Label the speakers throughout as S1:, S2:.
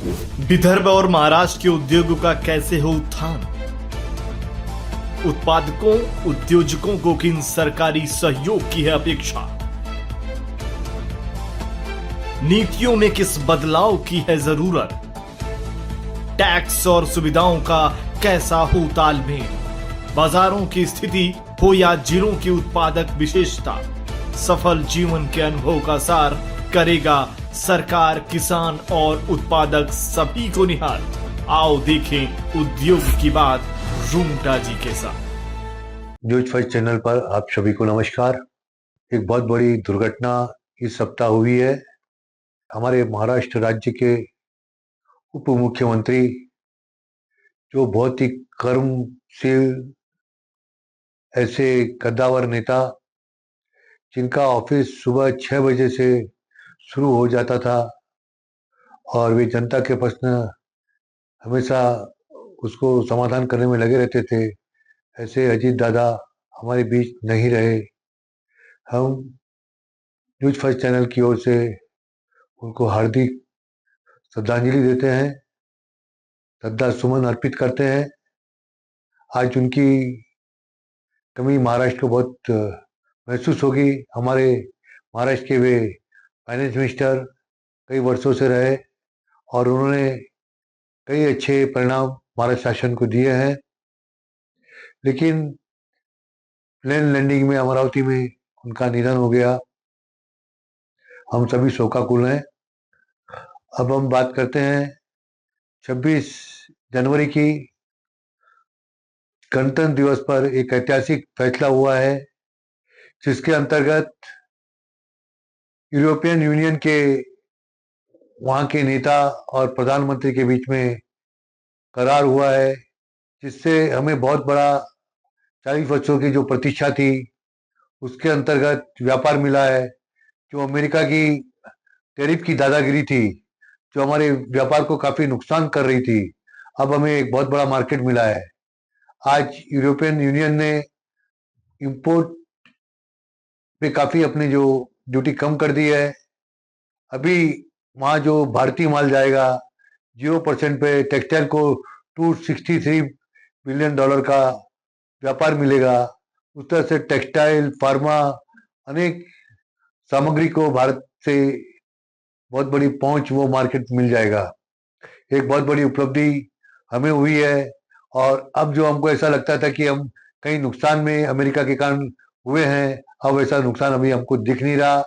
S1: विदर्भ और महाराष्ट्र के उद्योगों का कैसे हो उत्थान? उत्पादकों उद्योजकों को किन सरकारी सहयोग की है अपेक्षा? नीतियों में किस बदलाव की है जरूरत? टैक्स और सुविधाओं का कैसा हो तालमेल? बाजारों की स्थिति हो या जिलों की उत्पादक विशेषता, सफल जीवन के अनुभव का सार करेगा सरकार, किसान और उत्पादक सभी को निहाल। आओ देखें उद्योग की बात रूंगटा जी के साथ।
S2: न्यूज फर्स्ट चैनल पर आप सभी को नमस्कार। एक बहुत बड़ी दुर्घटना इस सप्ताह हुई है। हमारे महाराष्ट्र राज्य के उप मुख्यमंत्री, जो बहुत ही कर्मशील, ऐसे कद्दावर नेता, जिनका ऑफिस सुबह 6 बजे से शुरू हो जाता था और वे जनता के प्रश्न हमेशा उसको समाधान करने में लगे रहते थे, ऐसे अजीत दादा हमारे बीच नहीं रहे। हम न्यूज फर्स्ट चैनल की ओर से उनको हार्दिक श्रद्धांजलि देते हैं, श्रद्धा सुमन अर्पित करते हैं। आज उनकी कमी महाराष्ट्र को बहुत महसूस होगी। हमारे महाराष्ट्र के वे फाइनेंस मिनिस्टर कई वर्षों से रहे और उन्होंने कई अच्छे परिणाम महाराष्ट्र शासन को दिए हैं, लेकिन प्लेन लैंडिंग में अमरावती में उनका निधन हो गया। हम सभी शोकाकुल हैं। अब हम बात करते हैं 26 जनवरी की। गणतंत्र दिवस पर एक ऐतिहासिक फैसला हुआ है, जिसके अंतर्गत यूरोपियन यूनियन के वहां के नेता और प्रधानमंत्री के बीच में करार हुआ है, जिससे हमें बहुत बड़ा 40 वर्षों की जो प्रतीक्षा थी उसके अंतर्गत व्यापार मिला है। जो अमेरिका की टैरिफ की दादागिरी थी, जो हमारे व्यापार को काफी नुकसान कर रही थी, अब हमें एक बहुत बड़ा मार्केट मिला है। आज यूरोपियन यूनियन ने इंपोर्ट पे काफी अपनी जो ड्यूटी कम कर दी है। अभी वहां जो भारतीय माल जाएगा 0% पे टेक्सटाइल को $263 बिलियन का व्यापार मिलेगा। उस तरह से टेक्सटाइल, फार्मा, अनेक सामग्री को भारत से बहुत बड़ी पहुंच, वो मार्केट मिल जाएगा। एक बहुत बड़ी उपलब्धि हमें हुई है। और अब जो हमको ऐसा लगता था कि हम कहीं नुकसान में अमेरिका के कारण हुए हैं, अब ऐसा नुकसान अभी हमको दिख नहीं रहा।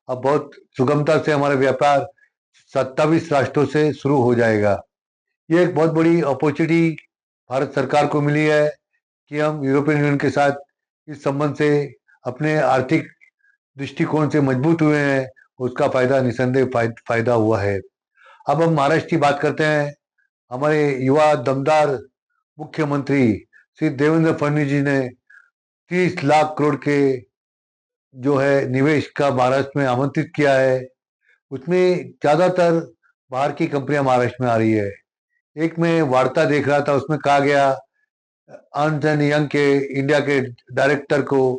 S2: अब बहुत सुगमता से हमारा व्यापार 27 राष्ट्रों से शुरू हो जाएगा। ये एक बहुत बड़ी अपॉर्चुनिटी भारत सरकार को मिली है कि हम यूरोपियन यूनियन के साथ इस संबंध से अपने आर्थिक दृष्टिकोण से मजबूत हुए हैं। उसका फायदा निसंदेह फायदा हुआ है। अब हम महाराष्ट्र की बात करते हैं। हमारे युवा दमदार मुख्यमंत्री श्री देवेंद्र फडणवीस जी ने 30 लाख करोड़ के जो है निवेश का महाराष्ट्र में आमंत्रित किया है। उसमें ज्यादातर बाहर की कंपनियां महाराष्ट्र में आ रही है। एक मैं वार्ता देख रहा था, उसमें कहा गया अर्नस्ट एंड यंग के इंडिया के डायरेक्टर को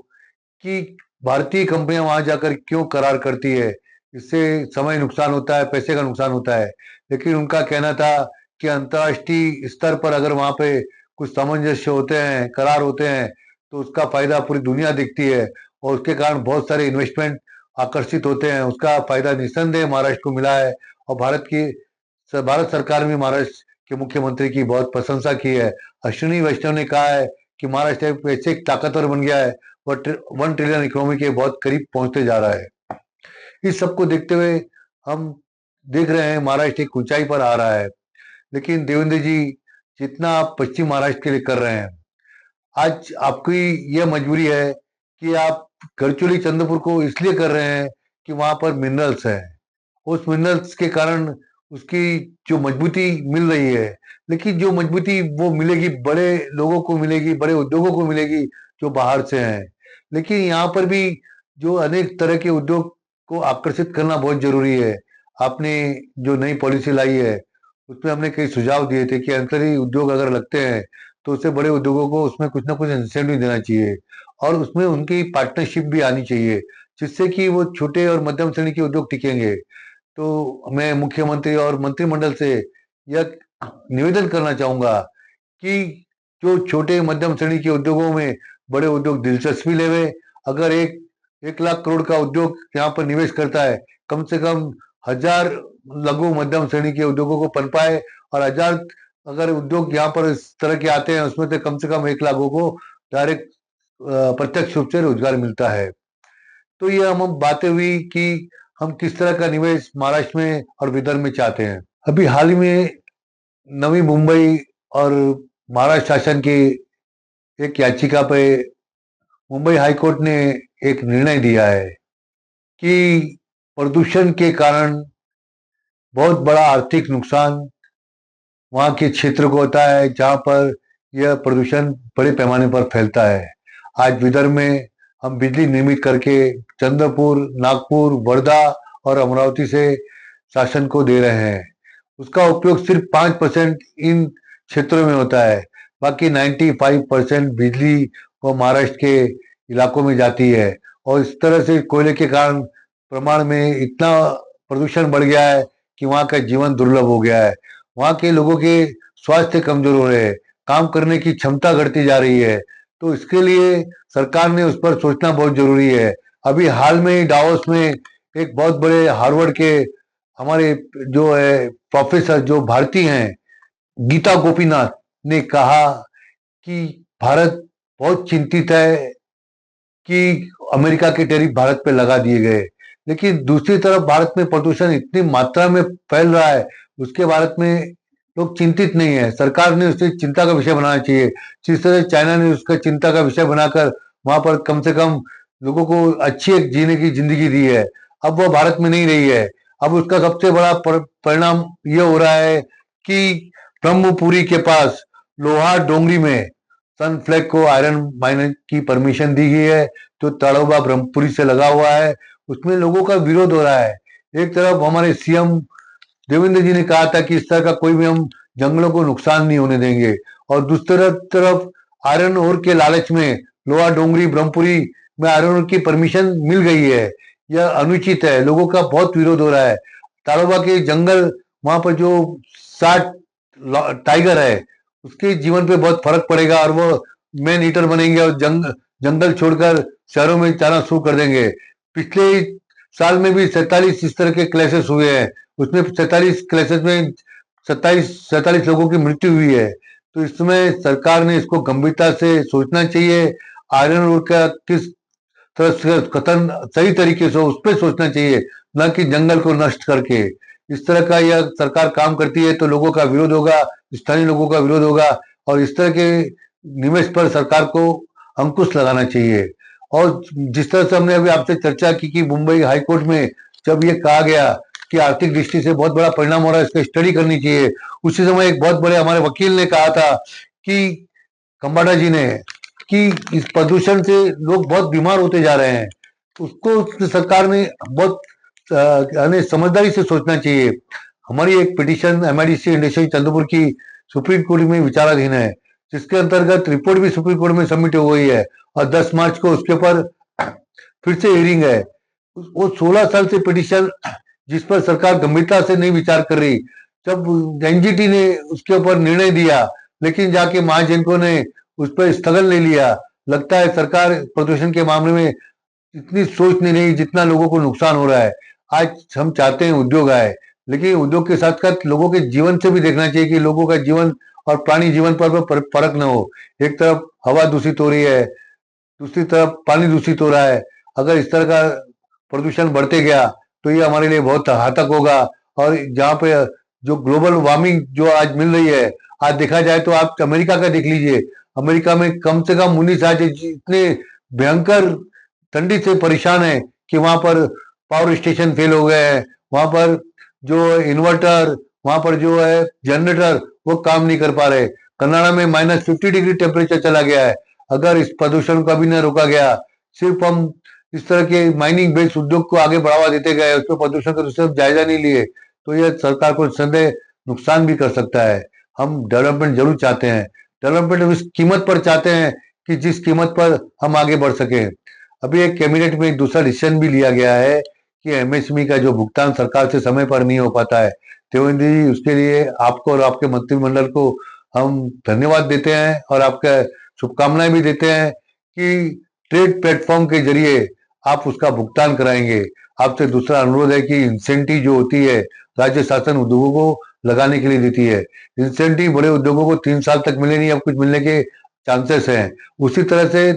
S2: कि भारतीय कंपनियां वहां जाकर क्यों करार करती है, इससे समय नुकसान होता है, पैसे का नुकसान होता है। लेकिन उनका कहना था कि अंतर्राष्ट्रीय स्तर पर अगर वहां पे कुछ सामंजस्य होते हैं, करार होते हैं, तो उसका फायदा पूरी दुनिया दिखती है और उसके कारण बहुत सारे इन्वेस्टमेंट आकर्षित होते हैं। उसका फायदा निस्संदेह महाराष्ट्र को मिला है और भारत सरकार ने महाराष्ट्र के मुख्यमंत्री की बहुत प्रशंसा की है। अश्विनी वैष्णव ने कहा है कि महाराष्ट्र एक ऐसे ताकतवर बन गया है, वह 1 ट्रिलियन इकोनॉमी के बहुत करीब पहुंचते जा रहा है। इस सबको देखते हुए हम देख रहे हैं महाराष्ट्र एक ऊंचाई पर आ रहा है। लेकिन देवेंद्र जी, जितना आप पश्चिम महाराष्ट्र के लिए कर रहे हैं, आज आपकी यह मजबूरी है कि आप गढ़चिरोली चंद्रपुर को इसलिए कर रहे हैं कि वहां पर मिनरल्स है। उस मिनरल्स के कारण उसकी जो मजबूती मिल रही है, लेकिन जो मजबूती वो मिलेगी बड़े लोगों को मिलेगी, बड़े उद्योगों को मिलेगी जो बाहर से हैं। लेकिन यहाँ पर भी जो अनेक तरह के उद्योग को आकर्षित करना बहुत जरूरी है। आपने जो नई पॉलिसी लाई है, उसमें हमने कई सुझाव दिए थे कि अंतरी उद्योग अगर लगते हैं तो उससे बड़े उद्योगों को उसमें कुछ ना कुछ इंसेंटिव देना चाहिए और उसमें उनकी पार्टनरशिप भी आनी चाहिए, जिससे कि वो छोटे और मध्यम श्रेणी के उद्योग टिकेंगे। तो मैं मुख्यमंत्री और मंत्रिमंडल से यह निवेदन करना चाहूंगा कि जो छोटे मध्यम श्रेणी के उद्योगों में बड़े उद्योग दिलचस्पी लेवे। अगर 1 लाख करोड़ का उद्योग यहाँ पर निवेश करता है, कम से कम 1000 लघु मध्यम श्रेणी के उद्योगों को पनपाए, और 1000 अगर उद्योग यहाँ पर इस तरह के आते हैं, उसमें से कम 1 लाख लोगों को डायरेक्ट प्रत्यक्ष रूप से रोजगार मिलता है। तो ये हम बातें हुई कि हम किस तरह का निवेश महाराष्ट्र में और विदर्भ में चाहते हैं। अभी हाल ही में नवी मुंबई और महाराष्ट्र शासन की एक याचिका पे मुंबई हाई कोर्ट ने एक निर्णय दिया है कि प्रदूषण के कारण बहुत बड़ा आर्थिक नुकसान वहाँ के क्षेत्र को होता है जहाँ पर यह प्रदूषण बड़े पैमाने पर फैलता है। आज विदर्भ में हम बिजली निर्मित करके चंद्रपुर, नागपुर, वर्धा और अमरावती से शासन को दे रहे हैं। उसका उपयोग सिर्फ 5% इन क्षेत्रों में होता है, बाकी 95% बिजली वो महाराष्ट्र के इलाकों में जाती है। और इस तरह से कोयले के कारण प्रमाण में इतना प्रदूषण बढ़ गया है कि वहाँ का जीवन दुर्लभ हो गया है। वहाँ के लोगों के स्वास्थ्य कमजोर हो रहे हैं, काम करने की क्षमता घटती जा रही है। तो इसके लिए सरकार ने उस पर सोचना बहुत जरूरी है। अभी हाल में डावोस में एक बहुत बड़े हार्वर्ड के हमारे जो है प्रोफेसर जो भारतीय हैं, गीता गोपीनाथ ने कहा कि भारत बहुत चिंतित है कि अमेरिका के टैरिफ भारत पे लगा दिए गए, लेकिन दूसरी तरफ भारत में प्रदूषण इतनी मात्रा में फैल रहा है, उसके भारत में लोग चिंतित नहीं है। सरकार ने उसे चिंता का विषय बनाना चाहिए। जिस तरह चाइना ने उसका चिंता का विषय बनाकर वहां पर कम से कम लोगों को अच्छी एक जीने की जिंदगी दी है, अब वह भारत में नहीं रही है। अब उसका सबसे बड़ा परिणाम यह हो रहा है कि ब्रह्मपुरी के पास लोहार डोंगरी में सनफ्लैग को आयरन माइनिंग की परमिशन दी गई है, जो ताड़ोबा ब्रह्मपुरी से लगा हुआ है। उसमें लोगों का विरोध हो रहा है। एक तरफ हमारे सीएम देवेंद्र जी ने कहा था कि इस तरह का कोई भी हम जंगलों को नुकसान नहीं होने देंगे, और दूसरी तरफ आयरन ओर के लालच में लोहा डोंगरी ब्रह्मपुरी में आयरन ओर की परमिशन मिल गई है। यह अनुचित है, लोगों का बहुत विरोध हो रहा है। ताड़ोबा के जंगल, वहां पर जो 60 टाइगर है, उसके जीवन पे बहुत फर्क पड़ेगा और वो मैन ईटर बनेंगे और जंगल छोड़कर शहरों में जाना शुरू कर देंगे। पिछले साल में भी 47 इस तरह के क्लैशेस हुए हैं, उसमें 47 क्लैशेस में 47 लोगों की मृत्यु हुई है। तो इस समय सरकार ने इसको गंभीरता से सोचना चाहिए। आयरन ओर का किस तरह से कथन सही तरीके से उस पर सोचना चाहिए, न कि जंगल को नष्ट करके। इस तरह का यह सरकार काम करती है तो लोगों का विरोध होगा, स्थानीय लोगों का विरोध होगा, और इस तरह के निवेश पर सरकार को अंकुश लगाना चाहिए। और जिस तरह से हमने अभी आपसे चर्चा की कि मुंबई हाईकोर्ट में जब ये कहा गया कि आर्थिक दृष्टि से बहुत बड़ा परिणाम हो रहा है, इसकी स्टडी करनी चाहिए, उसी समय एक बहुत बड़े हमारे वकील ने कहा था कि खम्बाड़ा जी ने कि इस प्रदूषण से लोग बहुत बीमार होते जा रहे हैं। उसको सरकार ने बहुत समझदारी से सोचना चाहिए। हमारी एक पिटीशन एमआईडीसी इंडस्ट्री चंद्रपुर की सुप्रीम कोर्ट में विचाराधीन है, जिसके अंतर्गत रिपोर्ट भी सुप्रीम कोर्ट में सबमिट हो गई है, और 10 मार्च को उसके ऊपर फिर से हियरिंग है। वो 16 साल से पिटीशन जिस पर सरकार गंभीरता से नहीं विचार कर रही, जब एनजीटी ने उसके ऊपर निर्णय दिया, लेकिन जाके महाजनकों ने उस पर स्थगन ले लिया। लगता है सरकार प्रदूषण के मामले में इतनी सोच नहीं रही जितना लोगों को नुकसान हो रहा है। आज हम चाहते हैं उद्योग आए, लेकिन उद्योग के साथ साथ लोगों के जीवन से भी देखना चाहिए कि लोगों का जीवन और प्राणी जीवन पर फर्क न हो। एक तरफ हवा दूषित हो रही है, दूसरी तरफ पानी दूषित हो रहा है। अगर इस तरह का प्रदूषण बढ़ते गया तो ये हमारे लिए बहुत घातक होगा। और जहाँ पे जो ग्लोबल वार्मिंग जो आज मिल रही है, आज देखा जाए तो आप अमेरिका का देख लीजिए। अमेरिका में कम से कम 19 आज इतने भयंकर ठंडी से परेशान है कि वहां पर पावर स्टेशन फेल हो गए हैं, वहां पर जो इन्वर्टर, वहां पर जो है जनरेटर, वो काम नहीं कर पा रहे। कनाडा में -50 डिग्री टेम्परेचर चला गया है। अगर इस प्रदूषण को अभी न रोका गया, सिर्फ हम इस तरह के माइनिंग बेस्ड उद्योग को आगे बढ़ावा देते गए, उस पर प्रदूषण का दूसरे जायजा नहीं लिए, तो यह सरकार को संदेह नुकसान भी कर सकता है। हम डेवलपमेंट जरूर चाहते हैं, डेवलपमेंट उस कीमत पर चाहते हैं कि जिस कीमत पर हम आगे बढ़ सके। अभी एक कैबिनेट में एक दूसरा डिसीजन भी लिया गया है कि एमएसएमई का जो भुगतान सरकार से समय पर नहीं हो पाता है, त्रिवेदी जी, उसके लिए आपको और आपके मंत्रिमंडल को हम धन्यवाद देते हैं और आपका शुभकामनाएं भी देते हैं कि ट्रेड प्लेटफॉर्म के जरिए आप उसका भुगतान कराएंगे। आपसे दूसरा अनुरोध है कि इंसेंटिव जो होती है राज्य शासन उद्योगों को लगाने के लिए देती है। इंसेंटिव बड़े उद्योगों को 3 साल तक मिले नहीं, अब कुछ मिलने के चांसेस हैं। उसी तरह से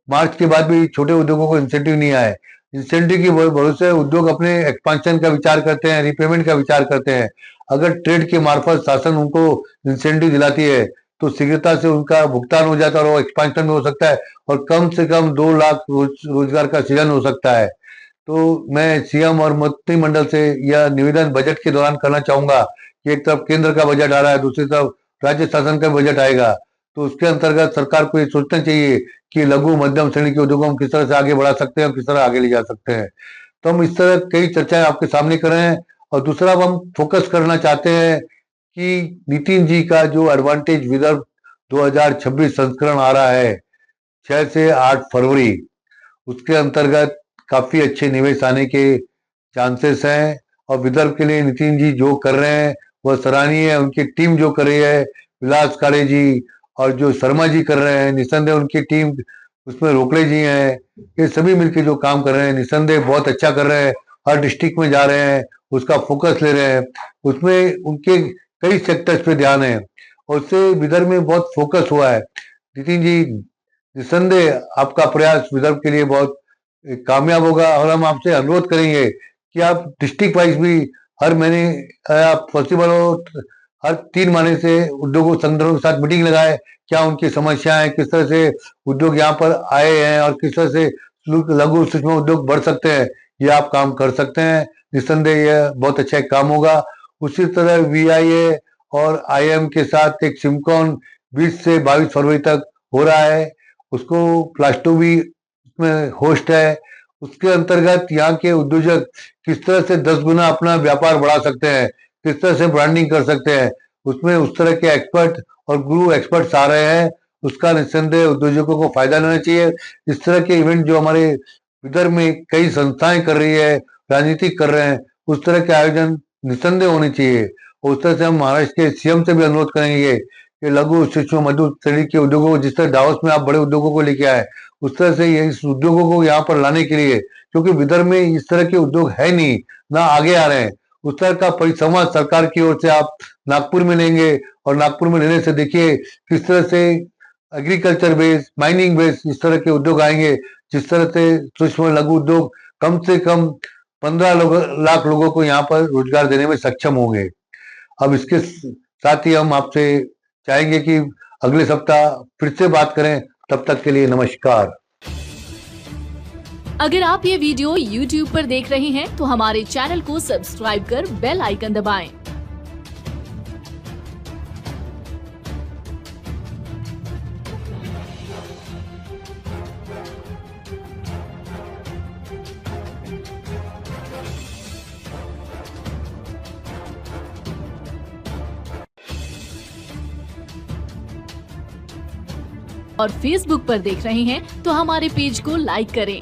S2: मार्च के बाद भी छोटे उद्योगों को इंसेंटिव नहीं आए। इंसेंटिव के भरोसे उद्योग अपने एक्सपांशन का विचार करते हैं, रिपेमेंट का विचार करते हैं। अगर ट्रेड के मार्फत शासन उनको इंसेंटिव दिलाती है तो शीघ्रता से उनका भुगतान हो जाता है और वो एक्सपांशन में हो सकता है और कम से कम 2 लाख रोजगार का सृजन हो सकता है। तो मैं सीएम और मंत्रिमंडल से यह निवेदन बजट के दौरान करना चाहूंगा कि एक तरफ केंद्र का बजट आ रहा है, दूसरी तरफ राज्य शासन का बजट आएगा, तो उसके अंतर्गत सरकार को ये सोचना चाहिए कि लघु मध्यम श्रेणी के उद्योगों को हम किस तरह से आगे बढ़ा सकते हैं और किस तरह आगे ले जा सकते हैं। तो हम इस तरह कई चर्चाएं आपके सामने कर रहे हैं। और दूसरा हम फोकस करना चाहते हैं कि नितिन जी का जो एडवांटेज विदर्भ 2026 संस्करण आ रहा है 6 से 8 फरवरी, उसके अंतर्गत काफी अच्छे निवेश आने के चांसेस हैं और विदर्भ के लिए नितिन जी जो कर रहे हैं वह सराहनीय है। उनकी टीम जो कर रही है, विलास काले जी और जो शर्मा जी कर रहे हैं, निसंदेह उनकी टीम, उसमें रोकड़े जी हैं, ये सभी मिलकर जो काम कर रहे हैं निसंदेह बहुत अच्छा कर रहे हैं। हर डिस्ट्रिक्ट में जा रहे हैं, उसका फोकस ले रहे हैं, उसमें उनके कई सेक्टर्स पे ध्यान है और उससे विदर्भ में बहुत फोकस हुआ है। नितिन जी, निसंदेह आपका प्रयास विदर्भ के लिए बहुत कामयाब होगा और हम आपसे अनुरोध करेंगे कि आप डिस्ट्रिक्ट वाइज भी हर महीने आप पॉसिबल हो हर 3 महीने से उद्योगों संगठनों के साथ मीटिंग लगाए, क्या उनकी समस्याएं, किस तरह से उद्योग यहाँ पर आए हैं और किस तरह से लघु सूक्ष्म उद्योग बढ़ सकते हैं, ये आप काम कर सकते हैं। निसंदेह यह बहुत अच्छा एक काम होगा। उसी तरह वीआईए और आईएम के साथ एक सिमकॉन 20 से 22 फरवरी तक हो रहा है, उसको प्लास्टो भी उसमें होस्ट है। उसके अंतर्गत यहाँ के उद्योजक किस तरह से 10 गुना अपना व्यापार बढ़ा सकते हैं, किस तरह से ब्रांडिंग कर सकते हैं, उसमें उस तरह के एक्सपर्ट और गुरु एक्सपर्ट्स आ रहे हैं। उसका निस्संदेह उद्योजकों को फायदा लेना चाहिए। इस तरह के इवेंट जो हमारे विदर्भ में कई संस्थाएं कर रही है, राजनीतिक कर रहे हैं, उस तरह के आयोजन निस्संदेह होने चाहिए। और उस तरह से हम महाराष्ट्र के सीएम से भी अनुरोध करेंगे कि लघु सूक्ष्म मध्य श्रेणी के उद्योगों को, जिस तरह दावोस में आप बड़े उद्योगों को लेके आए, उस तरह से ये इस उद्योगों को यहाँ पर लाने के लिए, क्योंकि विदर्भ में इस तरह के उद्योग है नहीं, ना आगे आ रहे हैं, उस तरह का परिसंवाद सरकार की ओर से आप नागपुर में लेंगे और नागपुर में लेने से देखिए किस तरह से एग्रीकल्चर बेस्ड, माइनिंग बेस्ड इस तरह के उद्योग आएंगे, जिस तरह से सूक्ष्म लघु उद्योग कम से कम 15 लाख लोगों को यहाँ पर रोजगार देने में सक्षम होंगे। अब इसके साथ ही हम आपसे चाहेंगे कि अगले सप्ताह फिर से बात करें। तब तक के लिए नमस्कार।
S3: अगर आप ये वीडियो YouTube पर देख रहे हैं तो हमारे चैनल को सब्सक्राइब कर बेल आइकन दबाएं। और Facebook पर देख रहे हैं तो हमारे पेज को लाइक करें।